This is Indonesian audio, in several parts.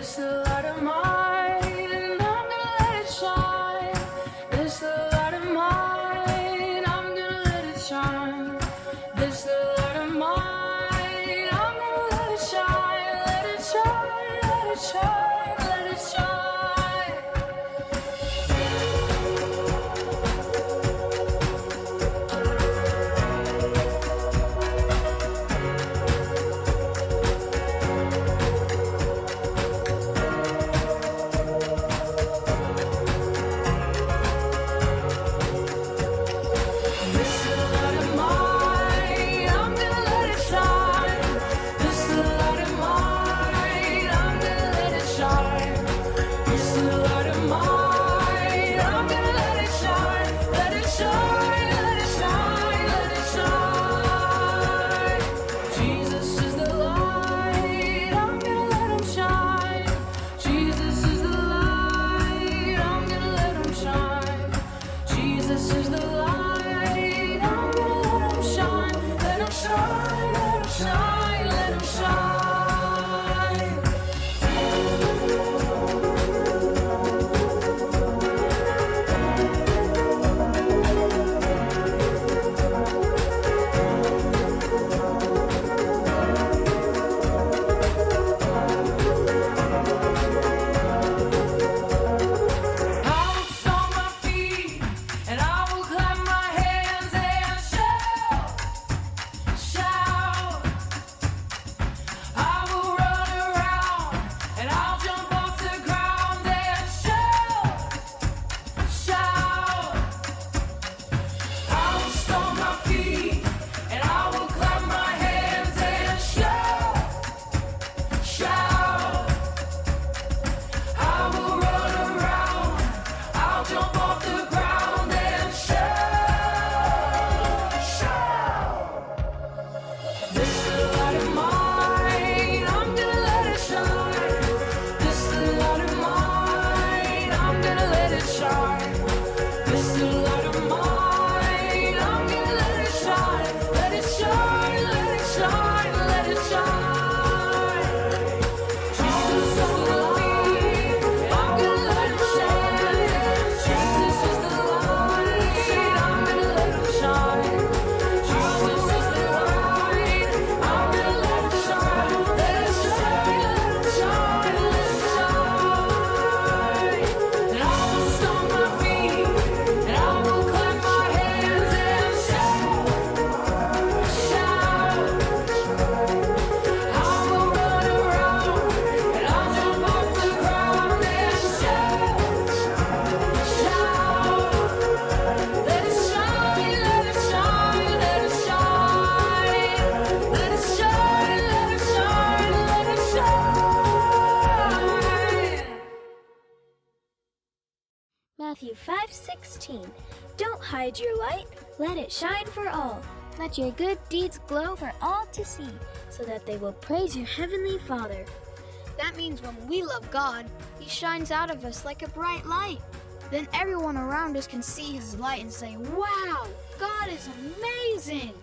This the light of mine, and I'm gonna let it shine. This the light of mine, I'm gonna let it shine. This the light of mine, I'm gonna let it shine. Let it shine, let it shine, let it shine. Matthew 5:16. Don't hide your light, let it shine for all. Let your good deeds glow for all to see, so that they will praise your heavenly Father. That means when we love God, He shines out of us like a bright light. Then everyone around us can see His light and say, "Wow, God is amazing!"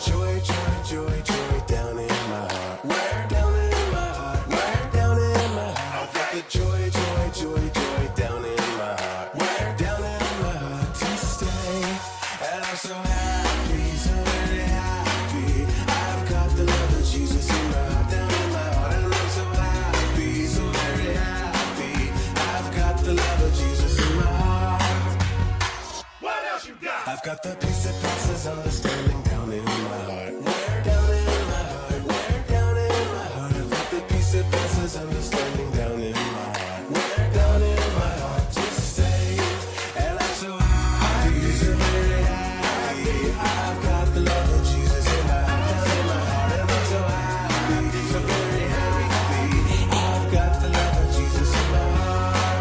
Joy, joy, joy, joy down in my heart. Where down in my heart? Where down in my heart? I've got the joy, joy, joy, joy down in my heart. Where down in my heart to stay? And I'm so happy, so very happy. I've got the love of Jesus in my heart, down in my heart. And I'm so happy, so very happy. I've got the love of Jesus in my heart. What else you got? I've got the peace that passes understanding down in my heart. Where down in my heart? Where down in my heart? I've got the peace that passes understanding down in my heart. Where down in my heart to stay? And I'm so happy, so very happy. I've got the love of Jesus in my heart, down in my heart. And I'm so happy, so very happy. I've got the love of Jesus in my heart.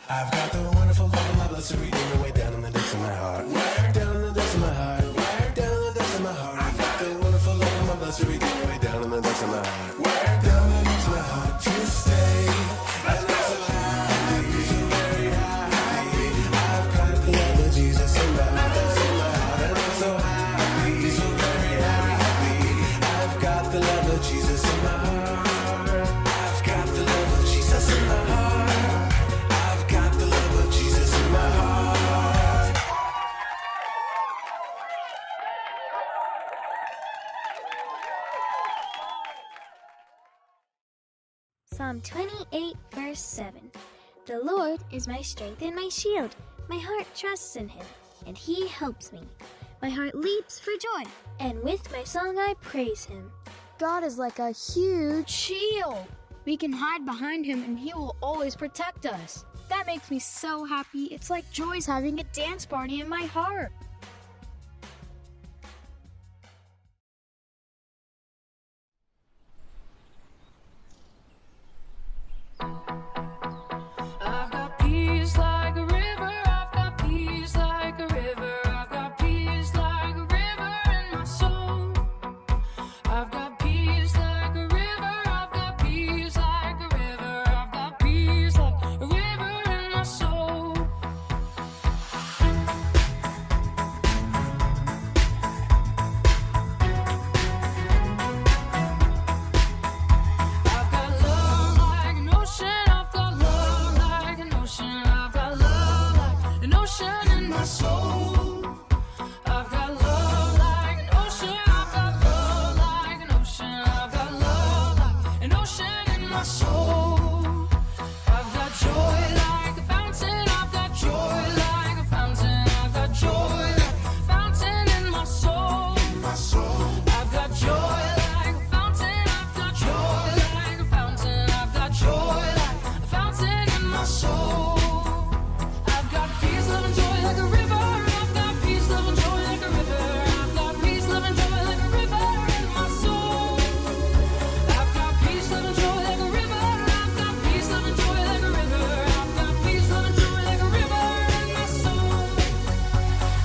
I've got the wonderful love of my blessed Redeemer way down in the depths of my heart. Where down in the depths of my heart? Where down in the depths of my heart? I've got the wonderful love of my blessed Redeemer way down in the depths of my heart. Where down in the depths of my heart to stay? And I'm so happy, so very happy. Psalm 28, verse 7. The Lord is my strength and my shield. My heart trusts in him, and he helps me. My heart leaps for joy, and with my song I praise him. God is like a huge shield. We can hide behind him and he will always protect us. That makes me so happy. It's like joy's having a dance party in my heart. I've got peace like a river. I've got peace like a river. I've got peace like a river in my soul. I've got peace like a river. I've got peace like a river. I've got peace like a river in my soul. I've got love like an ocean. I've got love like an ocean. I've got love like an ocean in my soul. I've got love like an ocean. I've got love like an ocean. I've got love like an ocean in my soul. I've got joy like a fountain. I've got joy like a fountain. I've got joy like a fountain in my soul. I've got joy like a fountain. I've got joy like a fountain. I've got joy like a fountain in my soul. I've got peace, love, and joy like a river. I've got peace, love, and joy like a river. I've got peace, love, and joy like a river in my soul. I've got peace, love, and joy like a river. I've got peace, love, and joy like a river. I've got peace, love, and joy like a river in my soul.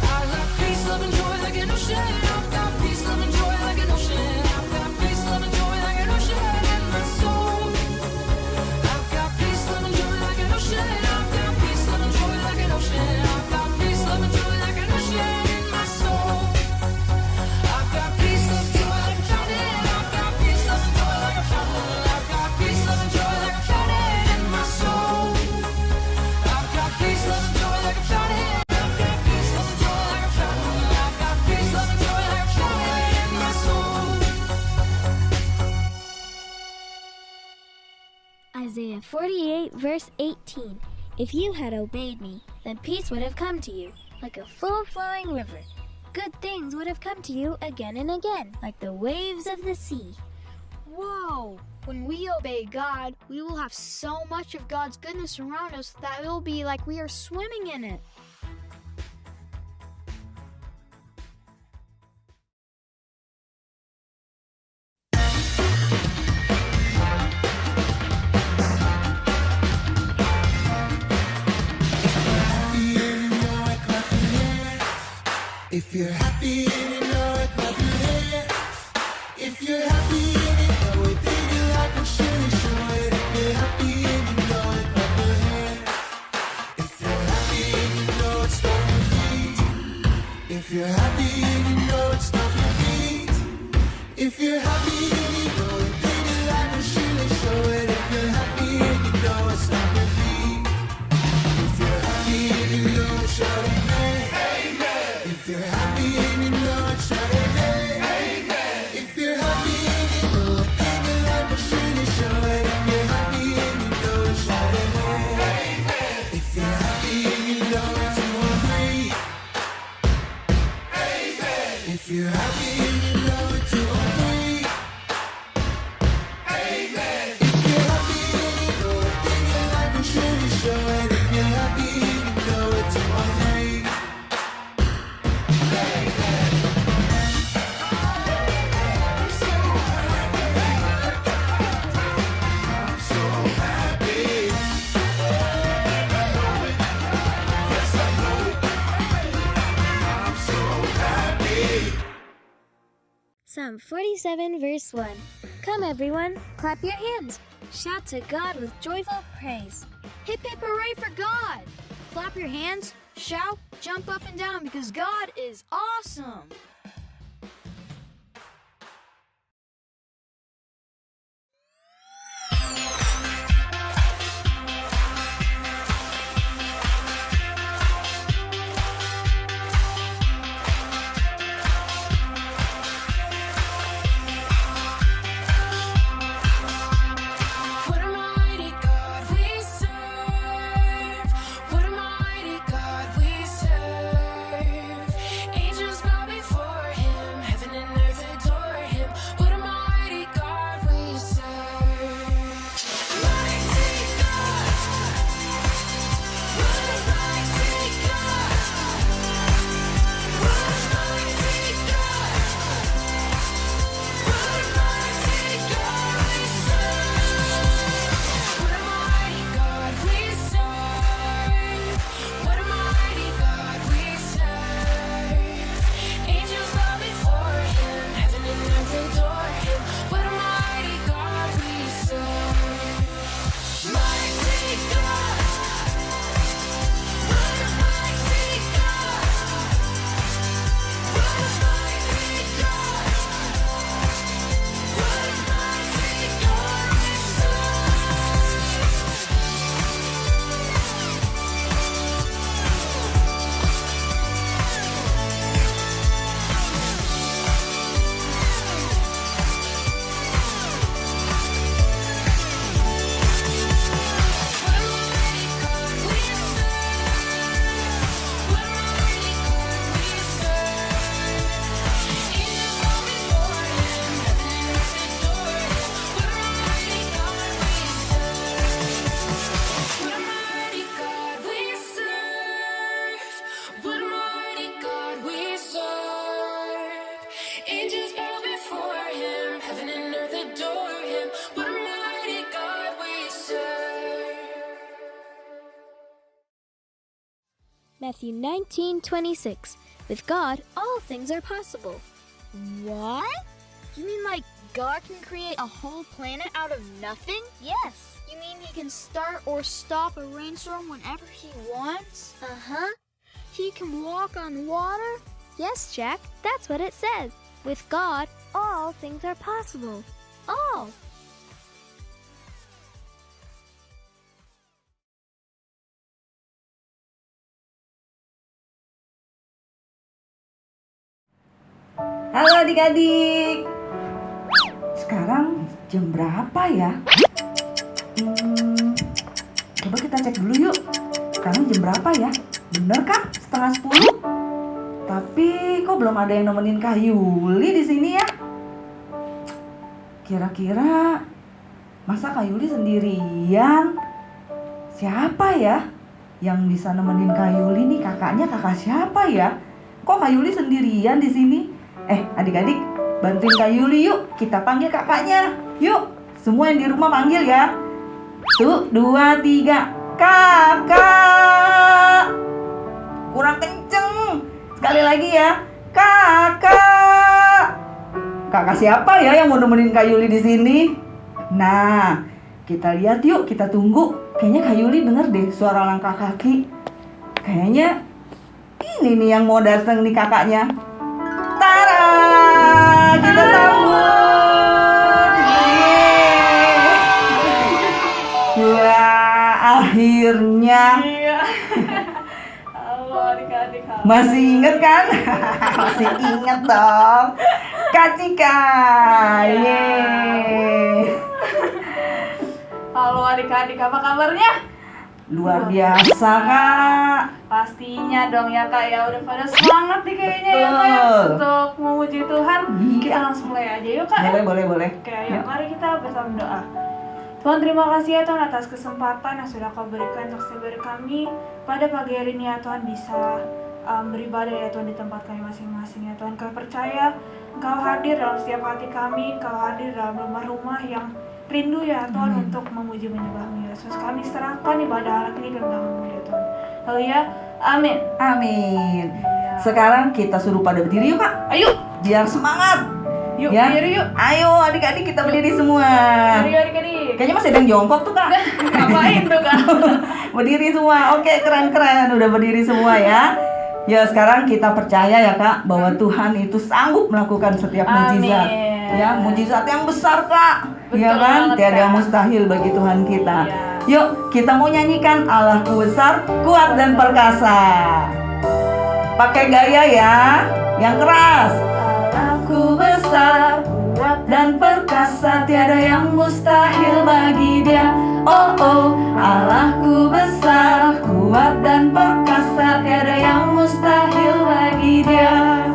I've got peace, love, and joy like an ocean. I've got peace, love, and joy like an ocean. I've got peace, love, and joy like an ocean in my soul. I've got peace, love, and joy like an ocean. I've got peace, love, and joy like an ocean. I've got peace, love, and joy like an ocean in my soul. I've got peace, love, and joy like a fountain. I've got peace, love, and joy like a fountain. I've got peace, love, and joy like a fountain in my soul. I've got peace, love, and joy like a fountain. I've got peace, love, and joy like a fountain. I've got peace, love, and joy like a fountain in my soul. Isaiah 48, verse 18. If you had obeyed me, then peace would have come to you, like a full flowing river. Good things would have come to you again and again, like the waves of the sea. Whoa! When we obey God, we will have so much of God's goodness around us that it will be like we are swimming in it. If you're happy and you know it, clap your hands. If you're happy and you know it, then your life will surely show it. If you're happy and you know it, clap your hands. If you're happy and you know it, stomp your feet. If you're happy and you know it, stomp your feet. If you're happy and you know it, then your life will surely show it. If you're happy and you know it, stomp your feet. If you're happy and you know it, shout amen. If you're happy and you know it, shout amen. If you're happy and you know it, then your life will surely show it. If you're happy and you know it, shout amen. If you're happy and you know it, 2 or 3. If you're happy and you know it, 2 or 3. If you're happy and you know it, then your life will surely show it. If you're happy and you know it, 2 or 3. Psalm 47, verse 1. Come everyone, clap your hands. Shout to God with joyful praise. Hip hip hooray for God! Clap your hands, shout, jump up and down because God is awesome! Put 'em Matthew 19:26. With God, all things are possible. What? You mean like God can create a whole planet out of nothing? Yes. You mean he can start or stop a rainstorm whenever he wants? Uh-huh. He can walk on water? Yes, Jack, that's what it says. With God, all things are possible. All. Halo adik-adik. Sekarang jam berapa ya? Coba kita cek dulu yuk. Sekarang jam berapa ya? Bener kan? 9:30. Tapi kok belum ada yang nemenin Kak Yuli di sini ya? Kira-kira masa Kak Yuli sendirian? Siapa ya yang bisa nemenin Kak Yuli nih? Kakaknya kakak siapa ya? Kok Kak Yuli sendirian di sini? Adik-adik, bantuin Kak Yuli yuk. Kita panggil kakaknya. Yuk, semua yang di rumah panggil ya. 1, 2, 3. Kakak. Kurang kenceng. Sekali lagi ya. Kakak. Kakak siapa ya yang mau nemenin Kak Yuli di sini? Nah, kita lihat yuk, kita tunggu. Kayaknya Kak Yuli denger deh suara langkah kaki. Kayaknya ini nih yang mau datang nih kakaknya. Tara, kita sambut. Wah, akhirnya. Halo adik-adik. Masih inget kan? Masih inget dong. Kak Cika. Yeay. Halo adik-adik, apa kabarnya? Luar biasa, Kak. Pastinya dong ya Kak ya, udah pada semangat nih kayaknya ya Kak ya, Betul. untuk memuji Tuhan. Iya. Kita langsung mulai aja yuk Kak. Boleh. Oke, yuk mari kita bersama doa. Tuhan, terima kasih ya Tuhan atas kesempatan yang sudah Kau berikan untuk saudara kami pada pagi hari ini ya Tuhan, bisa beribadah ya Tuhan di tempat kami masing-masing ya Tuhan. Kami percaya Engkau hadir dalam setiap hati kami, Engkau hadir dalam rumah-rumah yang rindu ya Tuhan untuk memuji menyembah-Mu Yesus. Kami serahkan ibadah anak ini ke tangan-Mu ya Tuhan. Haleluya, amin. Amin. Sekarang kita suruh pada berdiri yuk, Kak. Ayo, Biar semangat. yuk, Ya. berdiri yuk. Ayo adik-adik kita berdiri semua. Berdiri adik-adik. Kayaknya masih ada yang jongkok tuh, Kak. Ngapain tuh Kak? Berdiri semua. Oke, keren-keren. Udah berdiri semua ya. Ya, sekarang kita percaya ya, Kak, bahwa Tuhan itu sanggup melakukan setiap mujizat. Amin. Ya, mujizat yang besar, Kak. Betul Ya kan? banget, Tiada yang Kak. mustahil bagi Tuhan kita. Iya. Yuk, kita mau nyanyikan Allahku besar, kuat dan perkasa. Pakai gaya ya, yang keras. Allahku besar, kuat dan perkasa, tiada yang mustahil bagi Dia. Oh oh, Allahku besar, kuat dan perkasa, tiada yang mustahil bagi Dia.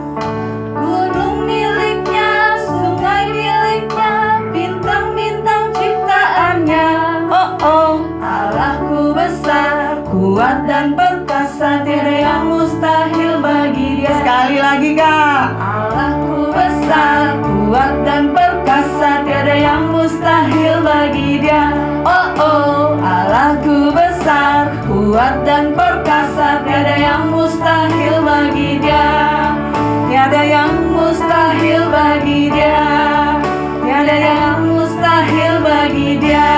Gunung miliknya, sungai miliknya, bintang-bintang ciptaannya. Oh oh, Allahku besar, kuat dan perkasa, tiada yang mustahil bagi Dia. Sekali lagi, Kak. Allahku besar, kuat dan perkasa, tiada yang mustahil bagi Dia. Oh oh, Allahku besar, kuat dan perkasa, tiada yang mustahil bagi Dia. Tiada yang mustahil bagi Dia. Tiada yang mustahil bagi Dia.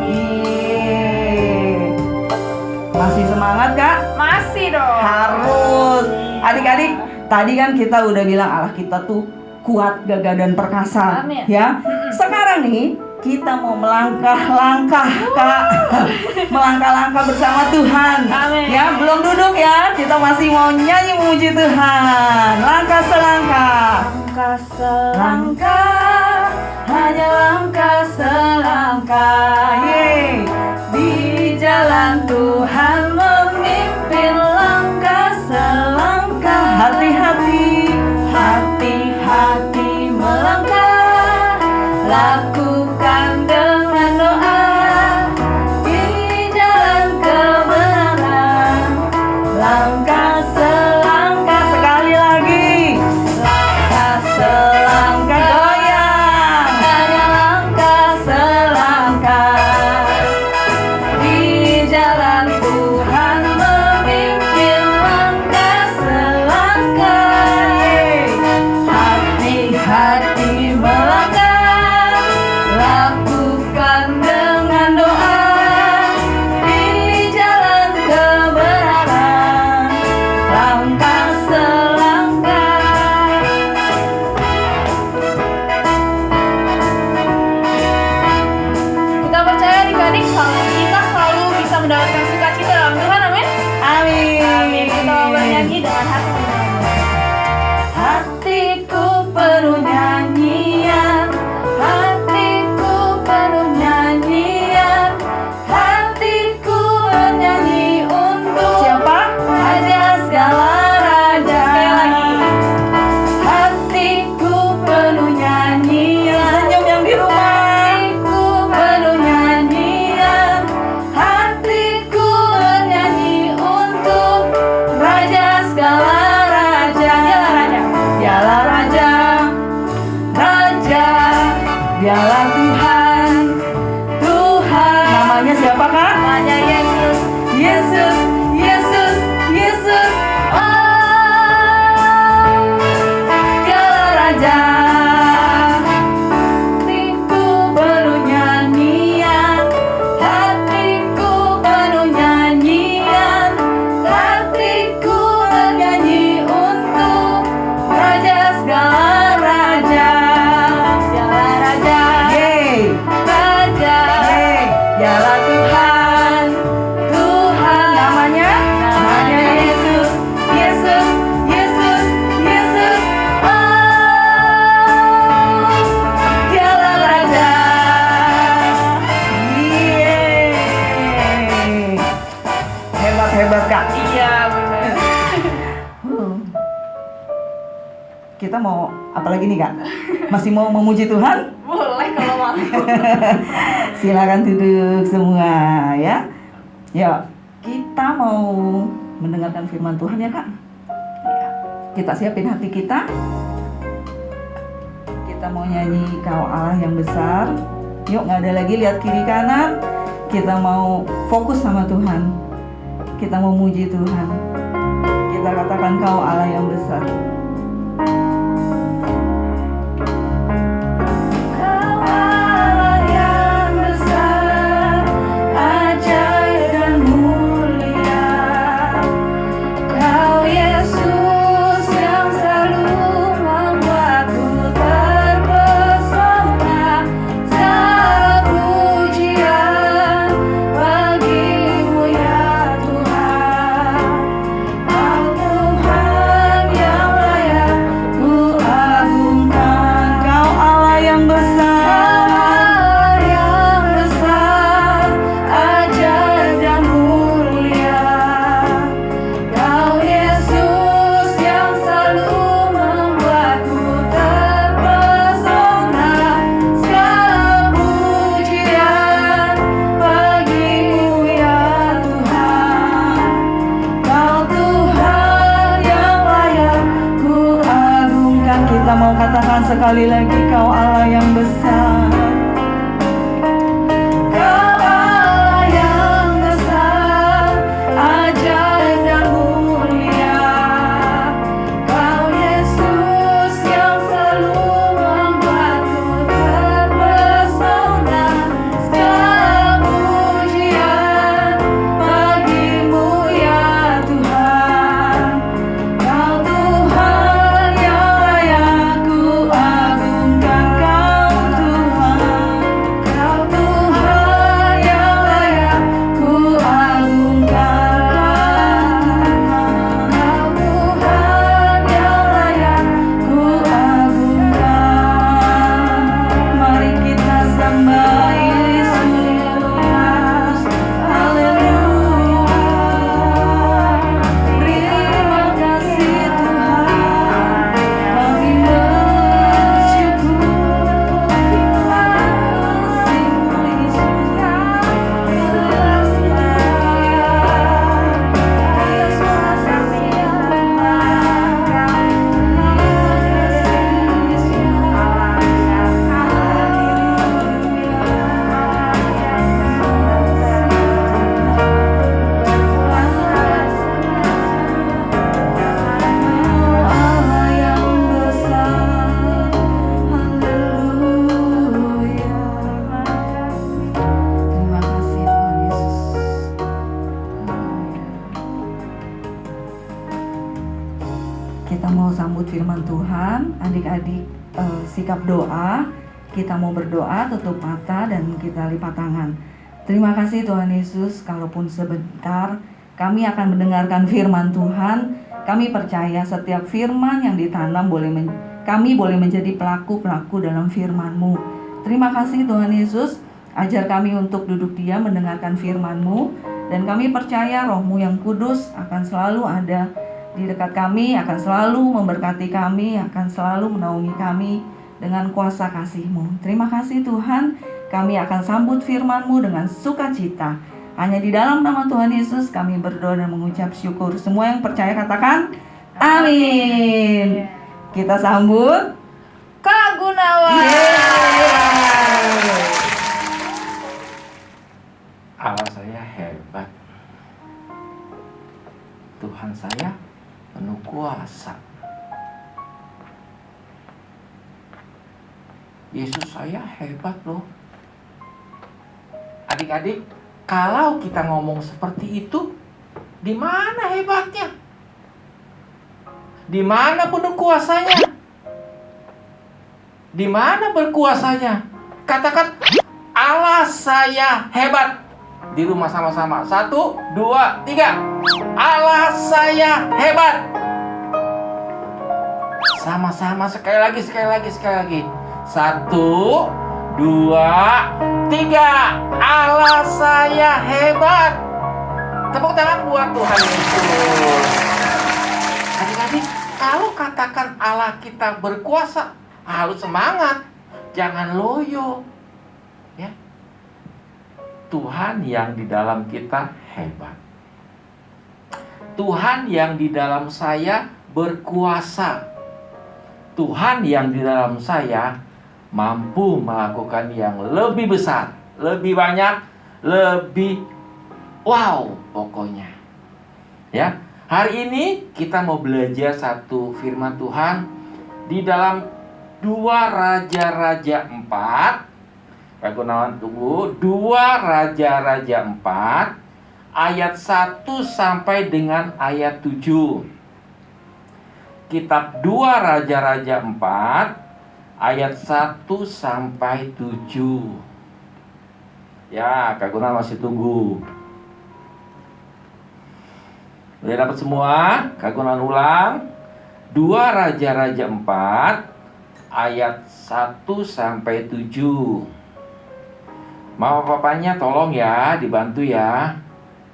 Yeay. Masih semangat, Kak? Masih dong. Harus. Adik-adik, tadi kan kita udah bilang Allah kita tuh kuat, gagah dan perkasa. Amin. Ya. Sekarang nih kita mau melangkah-langkah, Kak. Melangkah-langkah bersama Tuhan. Amin. Ya, belum duduk ya. Kita masih mau nyanyi memuji Tuhan. Langkah selangkah. Langkah selangkah. Hanya langkah selangkah. Yeay. Di jalan Tuhan memimpin, langkah selangkah. Hati-hati, hati-hati melangkah. Lakukan dengan doa di jalan kebenaran. Langkah selangkah, sekali lagi. Langkah selangkah, goyang. Hanya langkah selangkah. Di jalan Tuhan kita mau apalagi nih Kak? Masih mau memuji Tuhan? Boleh kalau mau. Silakan duduk semua ya. Yuk, kita mau mendengarkan firman Tuhan ya Kak. Kita siapin hati kita. Kita mau nyanyi Kau Allah yang besar. Yuk, nggak ada lagi lihat kiri kanan. Kita mau fokus sama Tuhan. Kita mau muji Tuhan. Kita katakan Kau Allah yang besar. Sekali lagi Kau Allah yang besar. Kau Allah yang besar, ajaib dan mulia. Kau Yesus yang selalu membuatku terpesona. Segala pujian bagimu ya Tuhan. Kau Tuhan yang layak ku agungkan. Kau Tuhan yang layak ku agungkan. Kau Tuhan yang layak ku agungkan. Mari kita sembah Yesus. Haleluya. Terima kasih Tuhan. Kami Allah yang besar. Haleluya. Terima kasih Tuhan Yesus. Haleluya. Kita mau sambut firman Tuhan. Adik-adik sikap doa. Kita mau berdoa, tutup mata dan kita lipat tangan. Terima kasih Tuhan Yesus, kalaupun sebentar kami akan mendengarkan firman Tuhan. Kami percaya setiap firman yang ditanam kami boleh menjadi pelaku-pelaku dalam firman-Mu. Terima kasih Tuhan Yesus, ajar kami untuk duduk diam mendengarkan firman-Mu. Dan kami percaya Roh-Mu yang kudus akan selalu ada di dekat kami, akan selalu memberkati kami, akan selalu menaungi kami dengan kuasa kasih-Mu. Terima kasih Tuhan, kami akan sambut firman-Mu dengan sukacita. Hanya di dalam nama Tuhan Yesus kami berdoa dan mengucap syukur. Semua yang percaya katakan amin. Kita sambut Kak Gunawan. Allah saya hebat. Tuhan saya penuh kuasa. Yesus saya hebat loh. Adik-adik, kalau kita ngomong seperti itu, di mana hebatnya? Di mana penuh kuasanya? Di mana berkuasanya? Katakan, Allah saya hebat. Di rumah sama-sama. 1, 2, 3. Allah saya hebat. Sama-sama sekali lagi. 1, 2, 3. Allah saya hebat. Tepuk tangan buat Tuhan Yesus. Adik-adik, Kalau katakan Allah kita berkuasa, harus semangat, jangan loyo. Ya. Tuhan yang di dalam kita hebat. Tuhan yang di dalam saya berkuasa. Tuhan yang di dalam saya mampu melakukan yang lebih besar, lebih banyak, lebih wow pokoknya. Ya, hari ini kita mau belajar satu firman Tuhan di dalam 2 Raja-Raja 4. Pak Gunawan tunggu. 2 Raja-Raja 4 ayat 1 sampai dengan ayat 7. Kitab 2 Raja-Raja 4 ayat 1 sampai 7. Ya, Kak Gunawan masih tunggu. Udah dapat semua? Kak Gunawan ulang. 2 Raja-Raja 4 ayat 1 sampai 7. Mama papanya tolong ya, dibantu ya,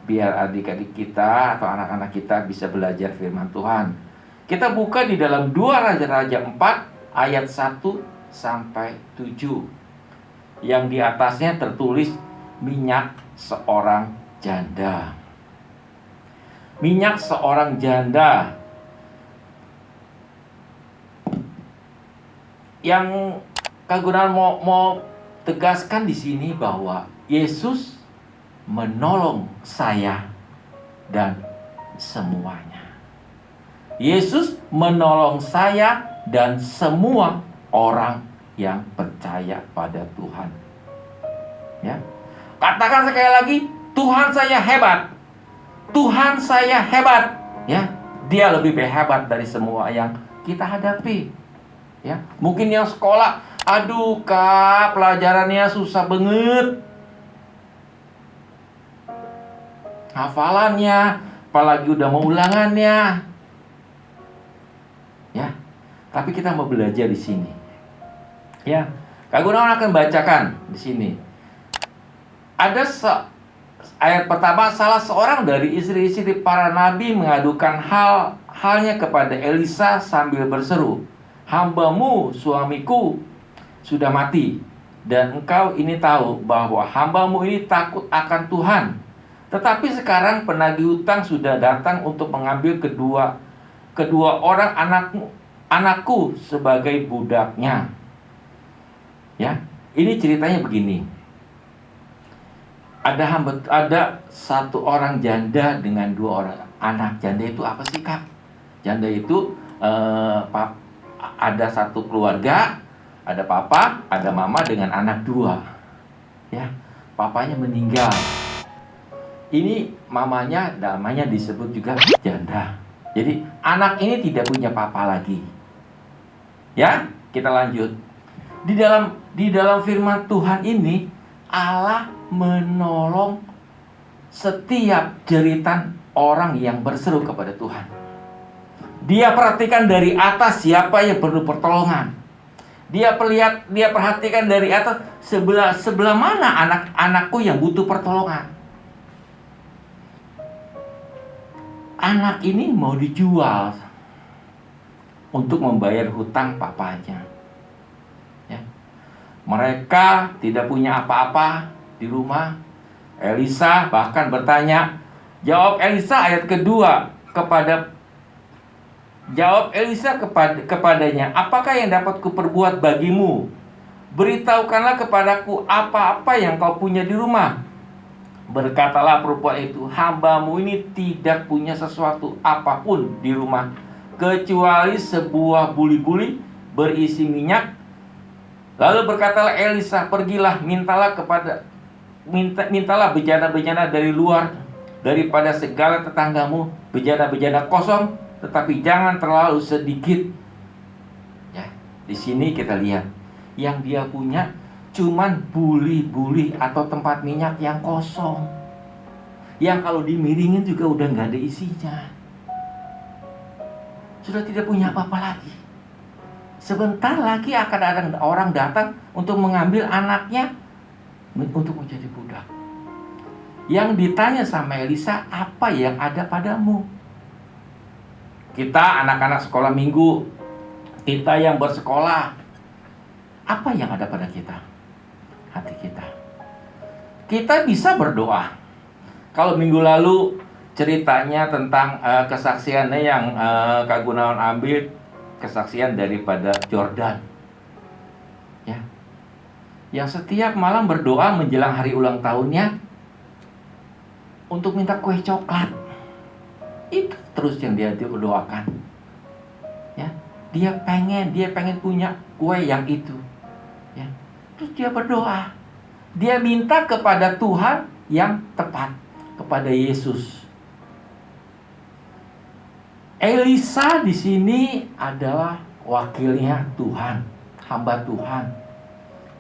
biar adik-adik kita atau anak-anak kita bisa belajar firman Tuhan. Kita buka di dalam 2 Raja-Raja 4 ayat 1 sampai 7. Yang di atasnya tertulis minyak seorang janda. Minyak seorang janda. Yang Kak Gunawan mau tegaskan di sini bahwa Yesus menolong saya dan semuanya. Yesus menolong saya dan semua orang yang percaya pada Tuhan. Ya. Katakan sekali lagi, Tuhan saya hebat. Tuhan saya hebat. Ya, Dia lebih hebat dari semua yang kita hadapi. Ya, mungkin yang sekolah, aduh Kak, pelajarannya susah banget. Hafalannya, apalagi udah mau ulangannya. Ya, tapi kita mau belajar di sini. Ya, Kak Gunawan akan bacakan di sini. Ada ayat pertama, salah seorang dari istri-istri para nabi mengadukan halnya kepada Elisa sambil berseru, "Hambamu, suamiku, sudah mati, dan engkau ini tahu bahwa hambamu ini takut akan Tuhan. Tetapi sekarang penagih hutang sudah datang untuk mengambil kedua orang anakku sebagai budaknya." Ya, ini ceritanya begini. Ada satu orang janda dengan 2 orang anak. Janda itu apa sih, Kak? Janda itu ada satu keluarga, ada papa, ada mama dengan anak 2. Ya, papanya meninggal. Ini mamanya namanya disebut juga janda. Jadi anak ini tidak punya papa lagi. Ya, kita lanjut. Di dalam firman Tuhan ini Allah menolong setiap jeritan orang yang berseru kepada Tuhan. Dia perhatikan dari atas siapa yang perlu pertolongan. Dia perhatikan dari atas sebelah mana anak-anakku yang butuh pertolongan. Anak ini mau dijual untuk membayar hutang papanya. Ya. Mereka tidak punya apa-apa di rumah. Elisa bahkan bertanya, jawab Elisa ayat kedua kepadanya, apakah yang dapat kuperbuat bagimu? Beritahukanlah kepadaku apa-apa yang kau punya di rumah. Berkatalah perempuan itu, hambamu ini tidak punya sesuatu apapun di rumah, kecuali sebuah buli-buli berisi minyak. Lalu berkatalah Elisa, pergilah, mintalah bejana-bejana dari luar, daripada segala tetanggamu, bejana-bejana kosong, tetapi jangan terlalu sedikit. Ya, di sini kita lihat yang dia punya cuman buli-buli atau tempat minyak yang kosong, yang kalau dimiringin juga udah nggak ada isinya. Sudah tidak punya apa-apa lagi. Sebentar lagi akan ada orang datang untuk mengambil anaknya untuk menjadi budak. Yang ditanya sama Elisa, apa yang ada padamu? Kita anak-anak sekolah minggu, kita yang bersekolah, apa yang ada pada kita? Hati kita. Kita bisa berdoa. Kalau minggu lalu ceritanya tentang kesaksiannya yang Kak Gunawan ambil, kesaksian daripada Jordan, ya, yang setiap malam berdoa menjelang hari ulang tahunnya untuk minta kue coklat. Itu terus yang dia doakan, ya. Dia pengen punya kue yang itu, ya. Terus dia berdoa, dia minta kepada Tuhan yang tepat, kepada Yesus. Elisa di sini adalah wakilnya Tuhan, hamba Tuhan.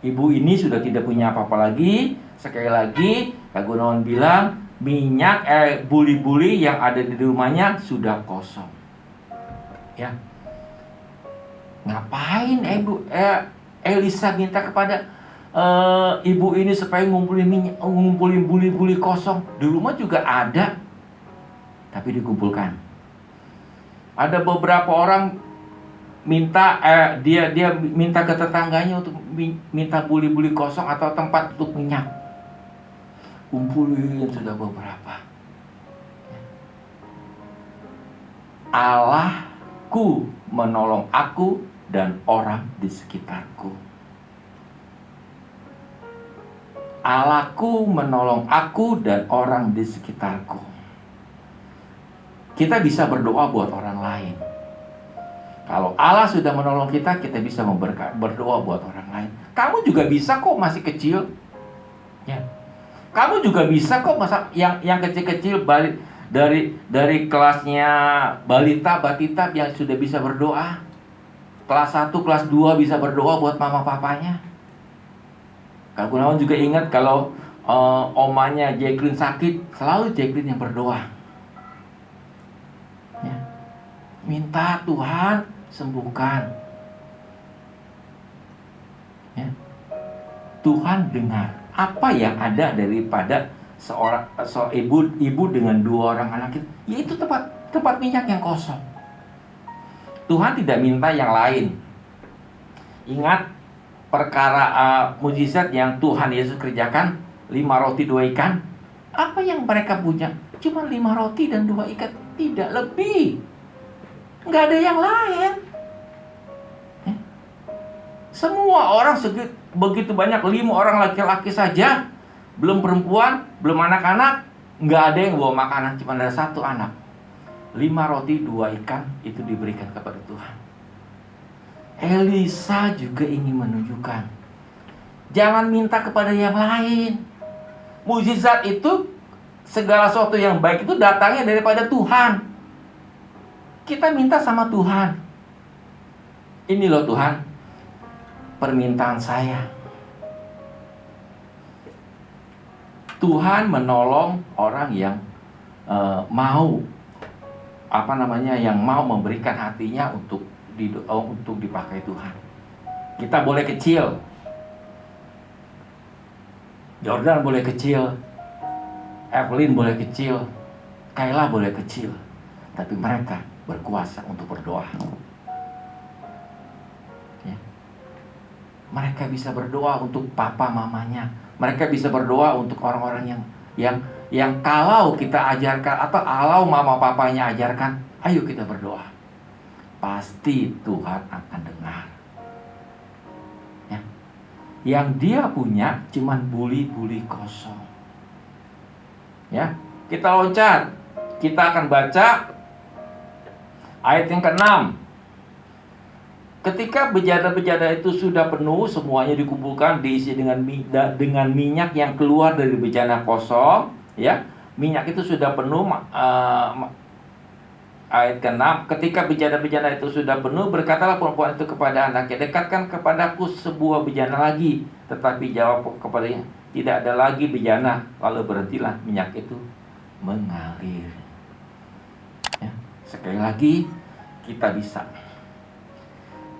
Ibu ini sudah tidak punya apa-apa lagi. Sekali lagi, Kak Gunawan bilang, minyak buli-buli yang ada di rumahnya sudah kosong. Ya. Ngapain Elisa minta kepada ibu ini supaya ngumpulin minyak, ngumpulin buli-buli kosong? Di rumah juga ada, tapi dikumpulkan. Ada beberapa orang minta dia minta ke tetangganya untuk minta buli-buli kosong atau tempat untuk minyak. Kumpulin sudah beberapa. Allahku menolong aku dan orang di sekitarku. Allahku menolong aku dan orang di sekitarku. Kita bisa berdoa buat orang lain. Kalau Allah sudah menolong kita, kita bisa berdoa buat orang lain. Kamu juga bisa kok, masih kecil. Ya. Kamu juga bisa kok, masa yang kecil-kecil dari kelasnya balita, batita yang sudah bisa berdoa. Kelas 1, kelas 2 bisa berdoa buat mama papanya. Kak Gunawan juga ingat kalau omanya Jacqueline sakit, selalu Jacqueline yang berdoa. Ya. Minta Tuhan sembuhkan. Ya. Tuhan dengar. Apa yang ada daripada seorang ibu dengan 2 orang anak itu, yaitu tempat minyak yang kosong. Tuhan tidak minta yang lain. Ingat perkara mujizat yang Tuhan Yesus kerjakan, 5 roti 2 ikan. Apa yang mereka punya? Cuma 5 roti dan 2 ikan, tidak lebih. Nggak ada yang lain. Ya. Semua orang begitu banyak, 5 orang laki-laki saja, belum perempuan, belum anak-anak, nggak ada yang bawa makanan, cuma ada 1 anak. 5 roti 2 ikan itu diberikan kepada Tuhan. Elisa juga ingin menunjukkan, jangan minta kepada yang lain. Mujizat itu, segala sesuatu yang baik itu datangnya daripada Tuhan. Kita minta sama Tuhan. Ini loh Tuhan, permintaan saya. Tuhan menolong orang yang mau yang mau memberikan hatinya untuk dipakai Tuhan. Kita boleh kecil, Jordan boleh kecil, Evelyn boleh kecil, Kayla boleh kecil, tapi mereka berkuasa untuk berdoa. Ya. Mereka bisa berdoa untuk papa mamanya. Mereka bisa berdoa untuk orang-orang yang kalau kita ajarkan atau kalau mama papanya ajarkan, ayo kita berdoa. Pasti Tuhan akan dengar. Ya. Yang dia punya cuman buli-buli kosong. Ya, kita loncat. Kita akan baca ayat yang ke-6. Ketika bejana-bejana itu sudah penuh, semuanya dikumpulkan, diisi dengan minyak yang keluar dari bejana kosong, ya. Minyak itu sudah penuh. Ayat ke-6, ketika bejana-bejana itu sudah penuh, berkatalah perempuan itu kepada anaknya, dekatkan kepadaku sebuah bejana lagi. Tetapi jawab kepadanya, tidak ada lagi bejana. Lalu berhentilah minyak itu mengalir. Ya. Sekali lagi, kita bisa.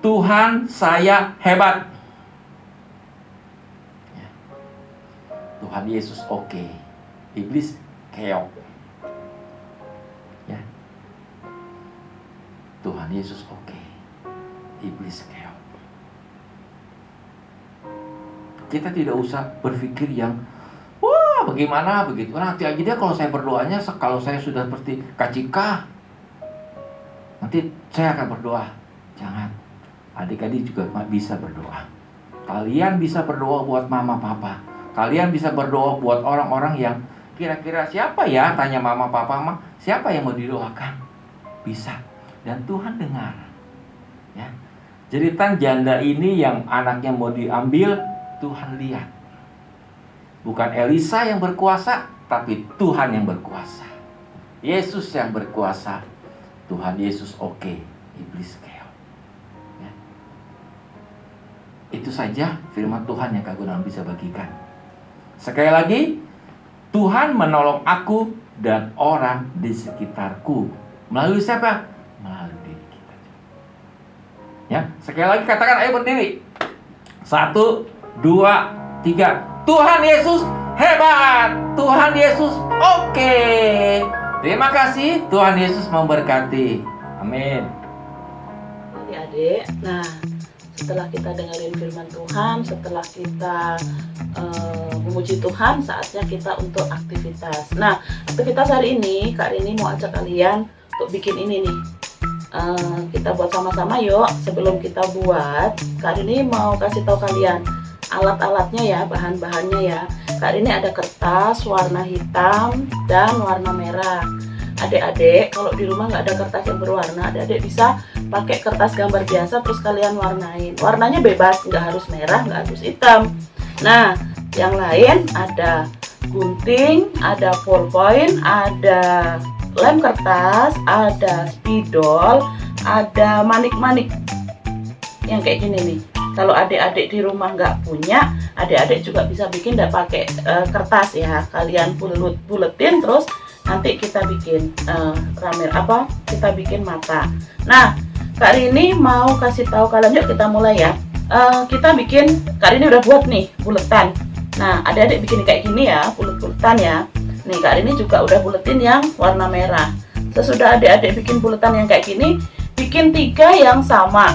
Tuhan saya hebat. Ya. Tuhan Yesus oke. Iblis keok. Ya. Tuhan Yesus oke, iblis keok. Kita tidak usah berpikir yang wah bagaimana begitu. Nanti aja dia kalau saya berdoanya, kalau saya sudah seperti Kacika, nanti saya akan berdoa. Jangan. Adik-adik juga bisa berdoa. Kalian bisa berdoa buat mama papa. Kalian bisa berdoa buat orang-orang yang kira-kira siapa ya, tanya mama papa mah, siapa yang mau didoakan? Bisa. Dan Tuhan dengar. Ya. Jeritan janda ini yang anaknya mau diambil, Tuhan lihat. Bukan Elisa yang berkuasa, tapi Tuhan yang berkuasa. Yesus yang berkuasa. Tuhan Yesus oke, iblis keok. Ya. Itu saja firman Tuhan yang Kak Gunawan bisa bagikan. Sekali lagi, Tuhan menolong aku dan orang di sekitarku. Melalui siapa? Melalui diri kita. Ya, sekali lagi katakan, ayo berdiri. 1, 2, 3. Tuhan Yesus hebat. Tuhan Yesus oke. Terima kasih. Tuhan Yesus memberkati. Amin. Adik-adik, nah setelah kita dengerin firman Tuhan, setelah kita memuji Tuhan, saatnya kita untuk aktivitas. Nah, aktivitas hari ini, Kak Rini mau ajak kalian untuk bikin ini nih. Kita buat sama-sama yuk. Sebelum kita buat, Kak Rini mau kasih tahu kalian alat-alatnya ya, bahan-bahannya ya. Kak Rini ada kertas warna hitam dan warna merah. Adik-adik, kalau di rumah nggak ada kertas yang berwarna, adik-adik bisa pakai kertas gambar biasa terus kalian warnain. Warnanya bebas, nggak harus merah, nggak harus hitam. Nah, yang lain ada gunting, ada ballpoint, ada lem kertas, ada spidol, ada manik-manik yang kayak gini nih. Kalau adik-adik di rumah nggak punya, adik-adik juga bisa bikin nggak pakai kertas ya. Kalian buletin terus nanti kita bikin kita bikin mata. Nah, Kak Rini mau kasih tahu kalian, yuk kita mulai ya. Kita bikin, Kak Rini udah buat nih buletan. Nah, adik-adik bikin kayak gini ya, bulet-buletan ya. Nih, Kak Rini juga udah buletin yang warna merah. Sesudah adik-adik bikin buletan yang kayak gini, bikin 3 yang sama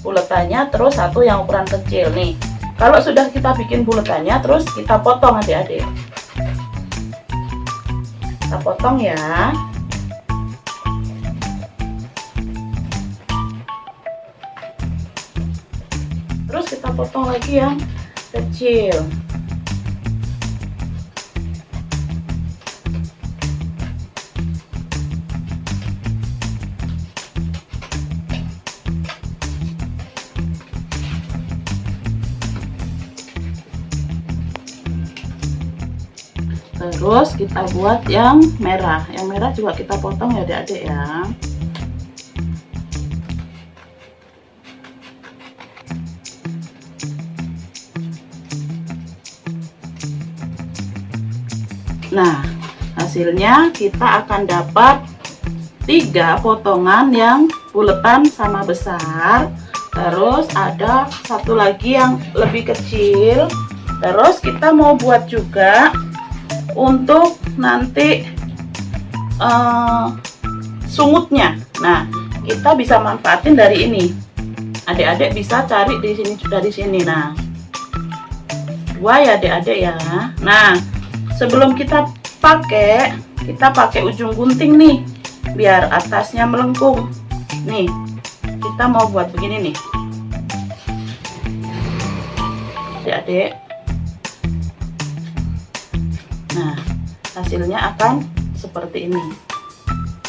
buletannya, terus 1 yang ukuran kecil nih. Kalau sudah kita bikin buletannya, terus kita potong adik-adik. Kita potong ya. Terus kita potong lagi yang kecil. Terus kita buat yang merah. Yang merah juga kita potong ya adik-adik ya. Nah, hasilnya kita akan dapat 3 potongan yang buletan sama besar. Terus ada 1 lagi yang lebih kecil. Terus kita mau buat juga untuk nanti sungutnya. Nah, kita bisa manfaatin dari ini. Adik-adik bisa cari di sini, dari sini. Nah, 2 ya adik-adik ya. Nah, sebelum kita pakai ujung gunting nih, biar atasnya melengkung. Nih, kita mau buat begini nih, adik-adik. Nah, hasilnya akan seperti ini.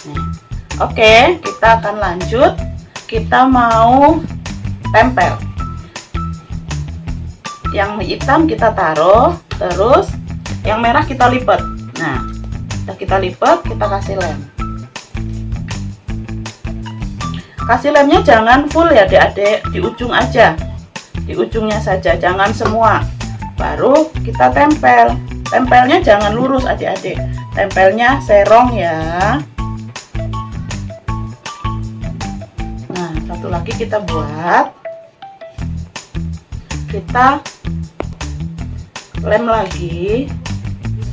Nah, oke, kita akan lanjut. Kita mau tempel. Yang hitam kita taruh, terus yang merah kita lipat. Nah, kita lipat, kita kasih lem. Kasih lemnya jangan full ya adik-adik, di ujung aja. Di ujungnya saja, jangan semua. Baru kita tempel. Tempelnya jangan lurus adik-adik, tempelnya serong ya. Nah, 1 lagi kita buat. Kita lem lagi,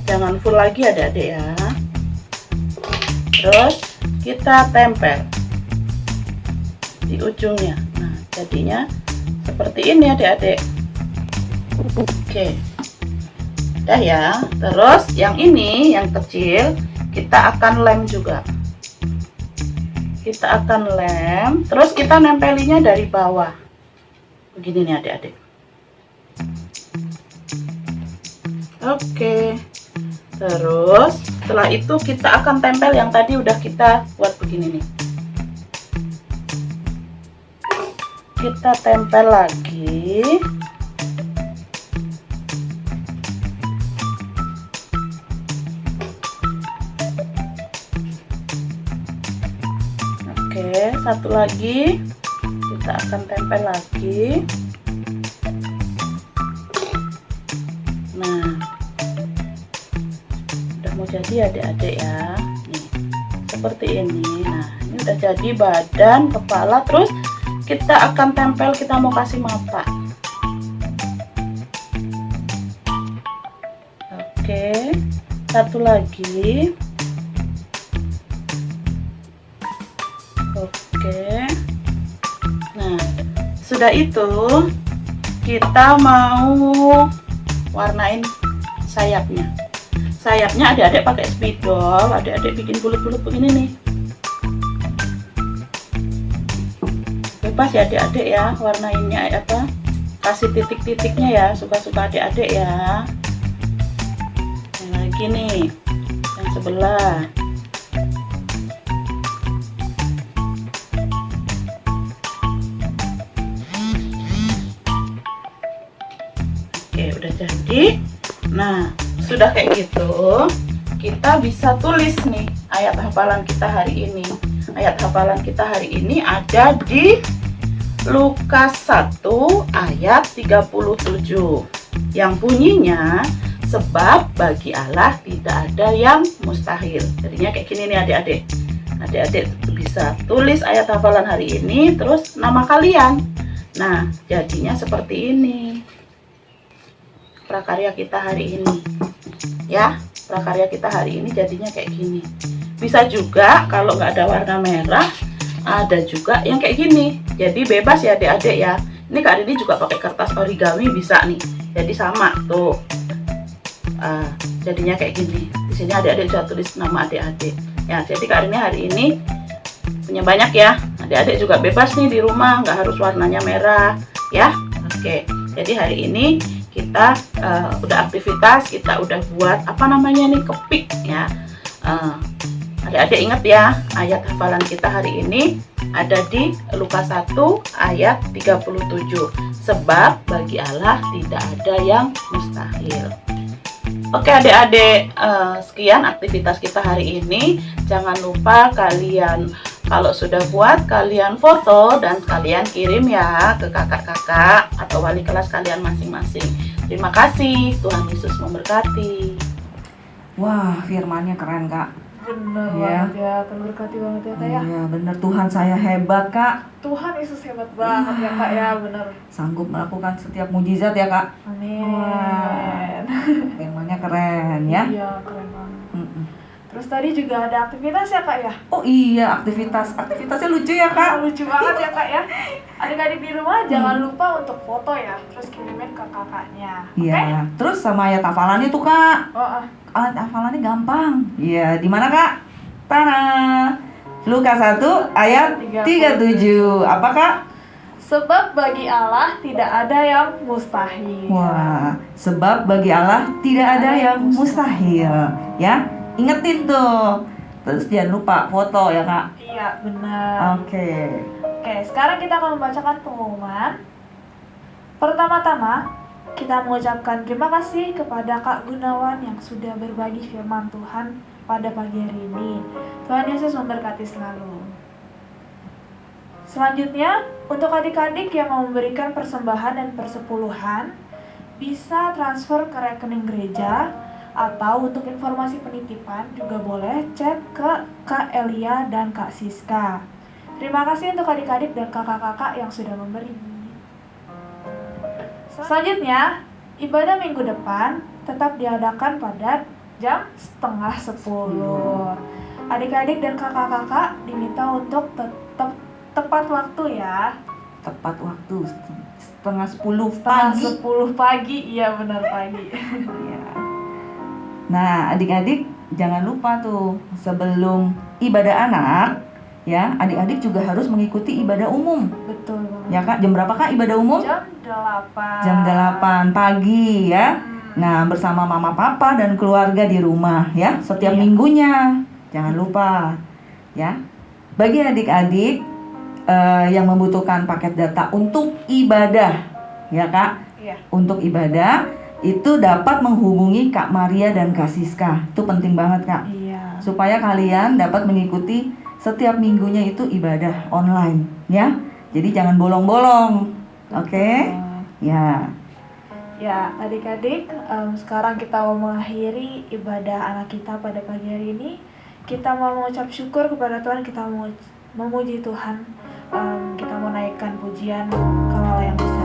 jangan full lagi adik-adik ya. Terus kita tempel. di ujungnya. Nah, jadinya seperti ini adik-adik. Oke. Udah ya. Terus yang ini, yang kecil, kita akan lem juga. Kita akan lem, terus kita nempelinya dari bawah. Begini nih adik-adik. Oke. Terus setelah itu kita akan tempel yang tadi udah kita buat begini nih. Kita tempel lagi. Oke, satu lagi kita akan tempel lagi. Nah, udah mau jadi adik-adik ya. Nih, seperti ini. Nah, ini udah jadi badan, kepala, terus kita akan tempel, kita mau kasih mata. Oke, satu lagi. Oke. Nah, sudah itu kita mau warnain sayapnya. Sayapnya adik-adik pakai spidol, adik-adik bikin bulut-bulut begini nih. Bebas ya adik-adik ya, warnainnya apa? Kasih titik-titiknya ya, suka-suka adik-adik ya. Yang lagi nih, yang sebelah. Oke, udah jadi. Nah, sudah kayak gitu, kita bisa tulis nih ayat hafalan kita hari ini. Ayat hafalan kita hari ini ada di Lukas 1 ayat 37 yang bunyinya, sebab bagi Allah tidak ada yang mustahil. Jadinya kayak gini nih adik-adik. Adik-adik bisa tulis ayat hafalan hari ini, terus nama kalian. Nah, jadinya seperti ini prakarya kita hari ini ya. Prakarya kita hari ini jadinya kayak gini. Bisa juga kalau nggak ada warna merah, ada juga yang kayak gini. Jadi bebas ya adik-adik ya. Ini Kak Rini juga pakai kertas origami bisa nih. Jadi sama tuh. Jadinya kayak gini. Di sini adik-adik juga tulis nama adik-adik. Ya, jadi Kak Rini hari ini punya banyak ya. Adik-adik juga bebas nih di rumah, nggak harus warnanya merah ya. Oke. Jadi hari ini kita udah aktivitas, kita udah buat apa namanya nih, kepik ya. Adik-adik ingat ya, ayat hafalan kita hari ini ada di Lukas 1 ayat 37. Sebab bagi Allah tidak ada yang mustahil. Oke adik-adik, sekian aktivitas kita hari ini. Jangan lupa kalian kalau sudah buat, kalian foto dan kalian kirim ya ke kakak-kakak atau wali kelas kalian masing-masing. Terima kasih, Tuhan Yesus memberkati. Wah, firmannya keren, Kak. Bener Iya. banget ya, terberkati banget ya Kak ya. Iya, bener. Tuhan saya hebat, Kak. Tuhan Yesus hebat banget ya Kak ya, bener. Sanggup melakukan setiap mujizat ya, Kak. Amin. Wah. Firmannya keren ya. Iya, keren banget. Mm-mm. Terus tadi juga ada aktivitas ya Kak ya? Oh iya, aktivitasnya lucu ya, Kak. Lucu banget ya Kak ya. Adik-adik di rumah jangan lupa untuk foto ya, terus kirimin ke kakaknya. Iya. Terus sama ayat hafalannya tuh, Kak. Oh, Ayat hafalannya gampang. Iya, di mana, Kak? Tana. Lukas 1 ayat 37. Apa, Kak? sebab bagi Allah tidak ada yang mustahil. Wah, sebab bagi Allah tidak ada yang mustahil. Ya, ingetin tuh. Terus jangan lupa foto ya, Kak. Iya, benar. Oke. Oke, sekarang kita akan membacakan pengumuman. Pertama-tama, kita mengucapkan terima kasih kepada Kak Gunawan yang sudah berbagi firman Tuhan pada pagi hari ini. Tuhan Yesus memberkati selalu. Selanjutnya, untuk adik-adik yang mau memberikan persembahan dan persepuluhan, bisa transfer ke rekening gereja, atau untuk informasi penitipan juga boleh chat ke Kak Elia dan Kak Siska. Terima kasih untuk adik-adik dan kakak-kakak yang sudah memberi. Selanjutnya, ibadah minggu depan tetap diadakan pada jam 9:30. Adik-adik dan kakak-kakak diminta untuk tetap tepat waktu ya. Tepat waktu setengah 10 Setengah pagi. 10 pagi, iya benar pagi. Ya. Nah, adik-adik jangan lupa tuh sebelum ibadah anak, ya, adik-adik juga harus mengikuti ibadah umum. Betul banget. Ya Kak, jam berapa Kak ibadah umum? Jam 8. Jam 8 pagi ya. Nah, bersama mama papa dan keluarga di rumah ya, setiap Iya. minggunya. Jangan lupa ya. Bagi adik-adik yang membutuhkan paket data untuk ibadah, ya Kak. Iya. Untuk ibadah itu dapat menghubungi Kak Maria dan Kak Siska. Itu penting banget Kak. Iya. Supaya kalian dapat mengikuti setiap minggunya itu ibadah online ya. Jadi jangan bolong-bolong. Oke? Ya. Ya, adik-adik, sekarang kita mau mengakhiri ibadah anak kita pada pagi hari ini. Kita mau mengucap syukur kepada Tuhan, kita mau memuji Tuhan, kita mau naikkan pujian ke Allah yang besar.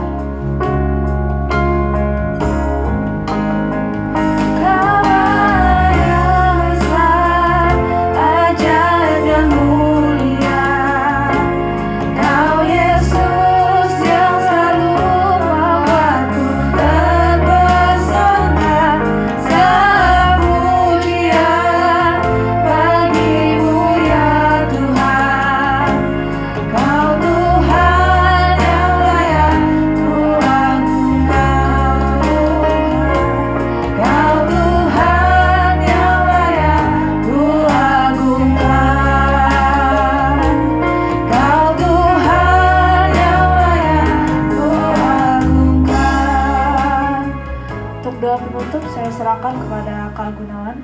Untuk doa penutup saya serahkan kepada Kak Gunawan.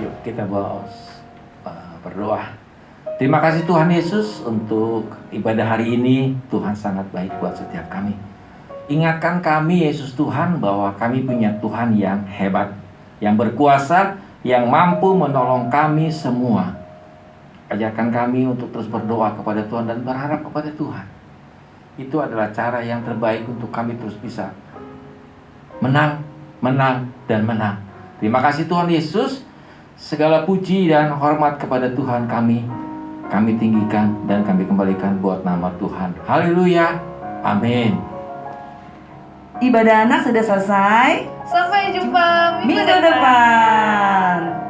Yuk kita berdoa. Terima kasih Tuhan Yesus untuk ibadah hari ini. Tuhan sangat baik buat setiap kami. Ingatkan kami Yesus Tuhan bahwa kami punya Tuhan yang hebat, yang berkuasa, yang mampu menolong kami semua. Ajarkan kami untuk terus berdoa kepada Tuhan dan berharap kepada Tuhan. Itu adalah cara yang terbaik untuk kami terus bisa menang, dan menang. Terima kasih Tuhan Yesus. Segala puji dan hormat kepada Tuhan kami tinggikan dan kami kembalikan buat nama Tuhan. Haleluya. Amin. Ibadah anak sudah selesai. Sampai jumpa Minggu depan.